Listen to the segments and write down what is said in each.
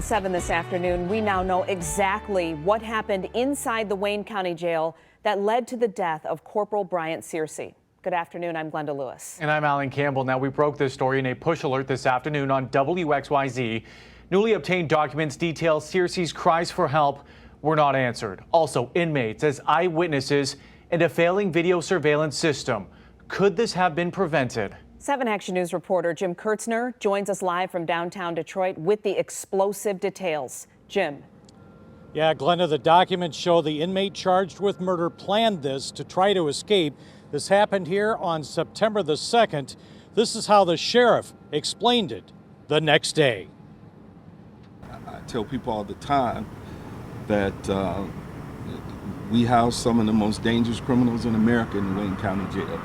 7 this afternoon, we now know exactly what happened inside the Wayne County Jail that led to the death of Corporal Bryant Searcy. Good afternoon, I'm Glenda Lewis. And I'm Alan Campbell. Now, we broke this story in a push alert this afternoon on WXYZ. Newly obtained documents detail Searcy's cries for help were not answered. Also, inmates as eyewitnesses and a failing video surveillance system. Could this have been prevented? 7 Action News reporter Jim Kurtzner joins us live from downtown Detroit with the explosive details. Jim. Yeah, Glenda, the documents show the inmate charged with murder planned this to try to escape. This happened here on September the 2nd. This is how the sheriff explained it the next day. I tell people all the time that we house some of the most dangerous criminals in America in the Wayne County Jail.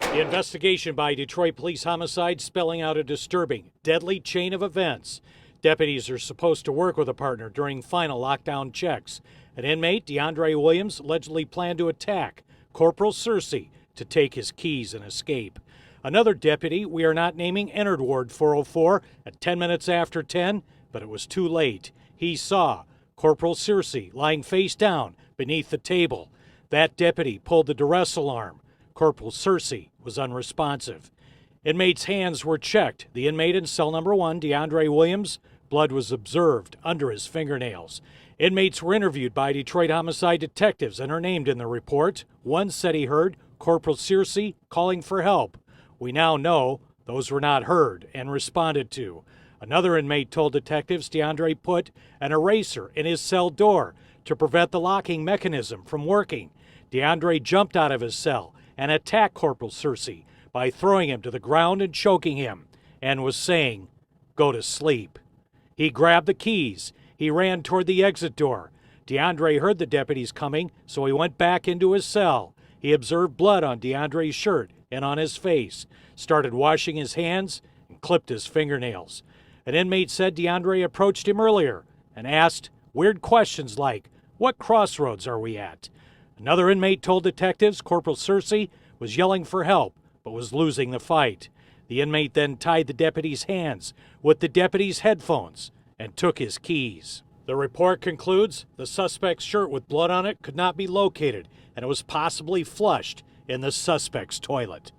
The investigation by Detroit Police Homicide spelling out a disturbing, deadly chain of events. Deputies are supposed to work with a partner during final lockdown checks. An inmate, DeAndre Williams, allegedly planned to attack Corporal Searcy to take his keys and escape. Another deputy we are not naming entered Ward 404 at 10 minutes after 10, but it was too late. He saw Corporal Searcy lying face down beneath the table. That deputy pulled the duress alarm. Corporal Searcy was unresponsive. Inmates' hands were checked. The inmate in cell number 1, DeAndre Williams, blood was observed under his fingernails. Inmates were interviewed by Detroit homicide detectives and are named in the report. One said he heard Corporal Searcy calling for help. We now know those were not heard and responded to. Another inmate told detectives DeAndre put an eraser in his cell door to prevent the locking mechanism from working. DeAndre jumped out of his cell and attacked Corporal Searcy by throwing him to the ground and choking him, and was saying, "Go to sleep." He grabbed the keys. He ran toward the exit door. DeAndre heard the deputies coming, so he went back into his cell. He observed blood on DeAndre's shirt and on his face, started washing his hands, and clipped his fingernails. An inmate said DeAndre approached him earlier and asked weird questions like, "What crossroads are we at?" Another inmate told detectives Corporal Searcy was yelling for help, but was losing the fight. The inmate then tied the deputy's hands with the deputy's headphones and took his keys. The report concludes the suspect's shirt with blood on it could not be located, and it was possibly flushed in the suspect's toilet.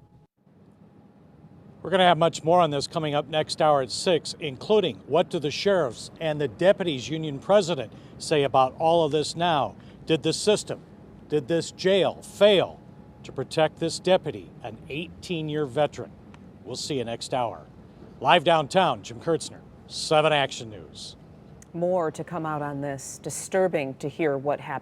We're going to have much more on this coming up next hour at 6, including what do the sheriffs and the deputies union president say about all of this now? Did the system, did this jail fail to protect this deputy, an 18-year veteran? We'll see you next hour. Live downtown, Jim Kurtzner, 7 Action News. More to come out on this. Disturbing to hear what happened.